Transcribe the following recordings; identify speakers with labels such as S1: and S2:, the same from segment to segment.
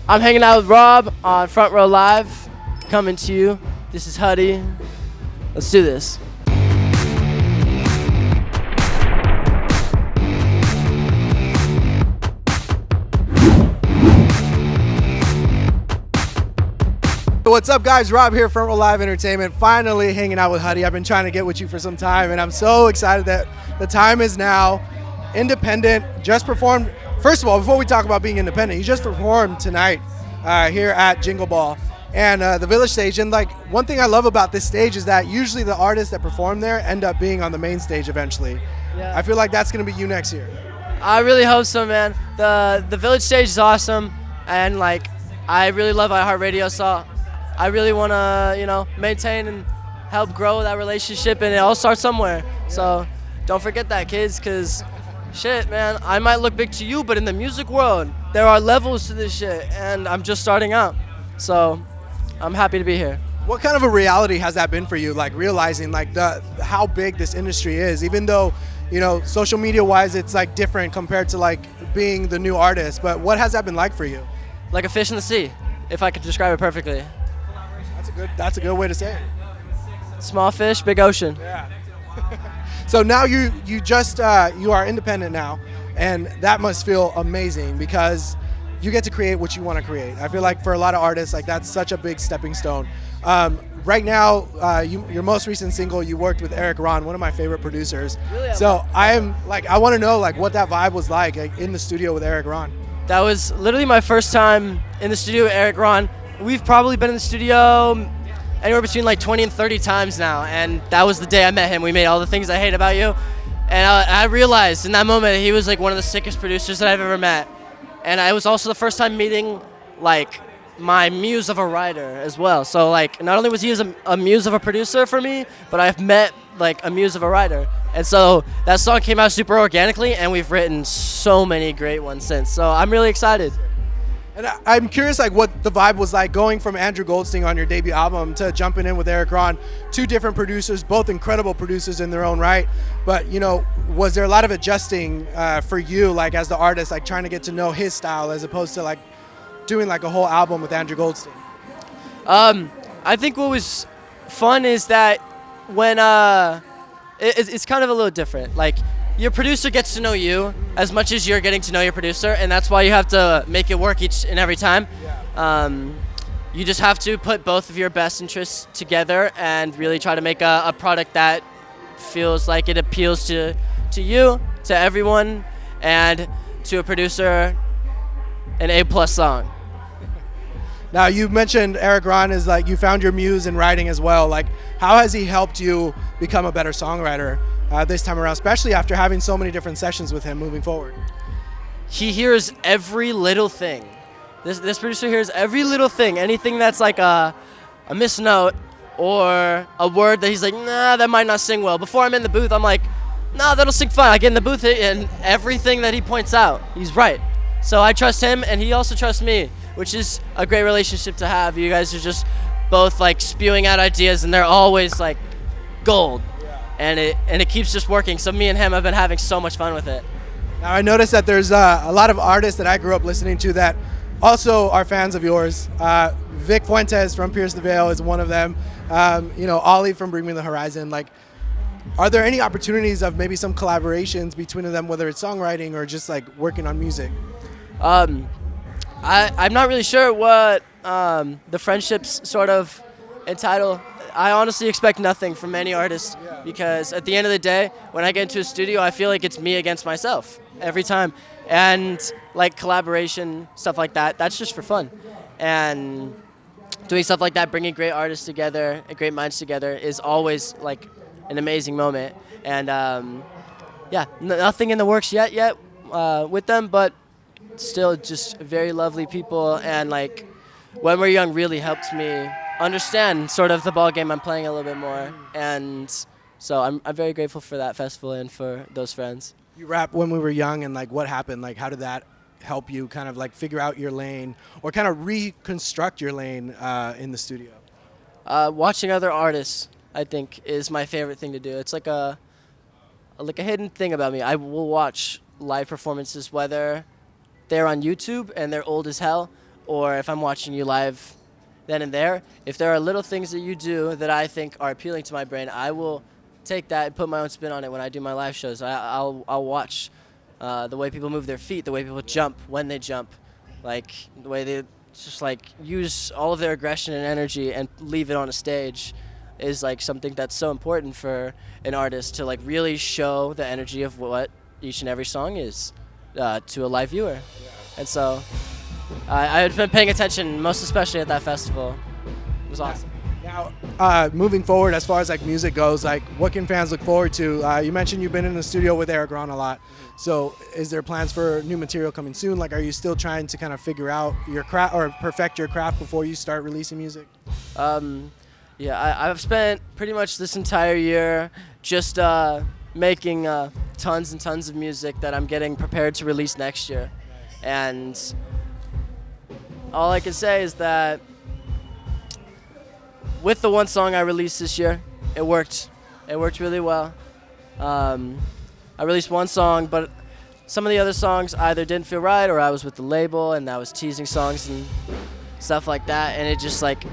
S1: I'm hanging out with Rob on Front Row Live, coming to you. This is Huddy. Let's do this.
S2: What's up, guys? Rob here, Front Row Live Entertainment. Finally hanging out with Huddy. I've been trying to get with you for some time, and I'm so excited that the time is now. Independent, just performed. First of all, before we talk about being independent, you just performed tonight here at Jingle Ball and the Village Stage. And like, one thing I love about this stage is that usually the artists that perform there end up being on the main stage eventually. Yeah. I feel like that's going to be you next year.
S1: I really hope so, man. The Village Stage is awesome, and like, I really love iHeartRadio, so I really want to, maintain and help grow that relationship, and it all starts somewhere. Yeah. So don't forget that, kids, because shit, man, I might look big to you, but in the music world, there are levels to this shit, and I'm just starting out. So I'm happy to be here.
S2: What kind of a reality has that been for you, like realizing like how big this industry is, even though, social media-wise, it's like different compared to like being the new artist, but what has that been like for you?
S1: Like a fish in the sea, if I could describe it perfectly.
S2: That's a good way to say it.
S1: Small fish, big ocean.
S2: Yeah. So now you are independent now, and that must feel amazing because you get to create what you want to create. I feel like for a lot of artists, like that's such a big stepping stone. Right now, your most recent single, you worked with Erik Ron, one of my favorite producers. Really? So I want to know like what that vibe was like in the studio with Erik Ron.
S1: That was literally my first time in the studio with Erik Ron. We've probably been in the studio anywhere between like 20 and 30 times now, and that was the day I met him. We made All the Things I Hate About You, and I realized in that moment he was like one of the sickest producers that I've ever met, and it was also the first time meeting like my muse of a writer as well. So like, not only was he a muse of a producer for me, but I've met like a muse of a writer, and so that song came out super organically, and we've written so many great ones since. So I'm really excited.
S2: And I'm curious, like, what the vibe was like going from Andrew Goldstein on your debut album to jumping in with Erik Ron, two different producers, both incredible producers in their own right. But, was there a lot of adjusting for you, like, as the artist, like, trying to get to know his style as opposed to, like, doing, like, a whole album with Andrew Goldstein?
S1: I think what was fun is that when it's kind of a little different. Like, your producer gets to know you as much as you're getting to know your producer, and that's why you have to make it work each and every time. Yeah. You just have to put both of your best interests together and really try to make a product that feels like it appeals to you, to everyone, and to a producer, an A+ song.
S2: Now, you mentioned Erik Ron is like you found your muse in writing as well. Like, how has he helped you become a better songwriter this time around, especially after having so many different sessions with him moving forward?
S1: He hears every little thing. This producer hears every little thing, anything that's like a misnote or a word that he's like, nah, that might not sing well. Before I'm in the booth, I'm like, nah, that'll sing fine. I get in the booth, and everything that he points out, he's right. So I trust him, and he also trusts me, which is a great relationship to have. You guys are just both like spewing out ideas, and they're always like gold. And it keeps just working. So me and him have been having so much fun with it.
S2: Now I noticed that there's a lot of artists that I grew up listening to that also are fans of yours. Vic Fuentes from Pierce the Veil is one of them. Ollie from Bring Me the Horizon. Like, are there any opportunities of maybe some collaborations between them, whether it's songwriting or just like working on music?
S1: I'm not really sure what the friendships sort of entitle. I honestly expect nothing from any artist because at the end of the day, when I get into a studio, I feel like it's me against myself every time. And like collaboration, stuff like that, that's just for fun. And doing stuff like that, bringing great artists together and great minds together is always like an amazing moment. And nothing in the works yet with them, but still just very lovely people. And like When We're Young really helped me understand sort of the ball game I'm playing a little bit more, and so I'm very grateful for that festival and for those friends.
S2: You rap When We Were Young, and like what happened? Like how did that help you kind of like figure out your lane or kind of reconstruct your lane in the studio?
S1: Watching other artists, I think, is my favorite thing to do. It's like a hidden thing about me. I will watch live performances, whether they're on YouTube and they're old as hell, or if I'm watching you live then and there, if there are little things that you do that I think are appealing to my brain, I will take that and put my own spin on it when I do my live shows. I'll watch the way people move their feet, the way people jump when they jump, like the way they just like use all of their aggression and energy and leave it on a stage is like something that's so important for an artist to like really show the energy of what each and every song is to a live viewer. And so I've been paying attention, most especially at that festival. It was awesome.
S2: Now, moving forward, as far as like music goes, like what can fans look forward to? You mentioned you've been in the studio with Erik Ron a lot. So, is there plans for new material coming soon? Like, are you still trying to kind of figure out your craft or perfect your craft before you start releasing music?
S1: Yeah, I've spent pretty much this entire year just making tons and tons of music that I'm getting prepared to release next year. And all I can say is that with the one song I released this year, it worked. It worked really well. I released one song, but some of the other songs either didn't feel right, or I was with the label and I was teasing songs and stuff like that, and it just like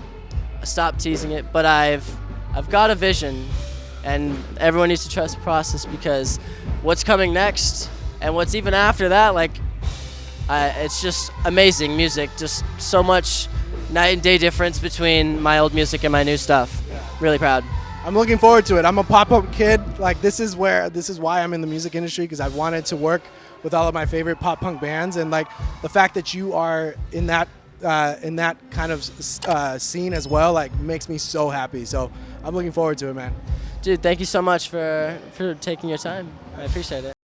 S1: I stopped teasing it. But I've got a vision, and everyone needs to trust the process, because what's coming next and what's even after that, like it's just amazing music. Just so much night and day difference between my old music and my new stuff. Really proud.
S2: I'm looking forward to it. I'm a pop-up kid. Like this is why I'm in the music industry, because I wanted to work with all of my favorite pop punk bands, and like the fact that you are in that kind of scene as well, like makes me so happy. So I'm looking forward to it, man.
S1: Dude, thank you so much for taking your time. I appreciate it.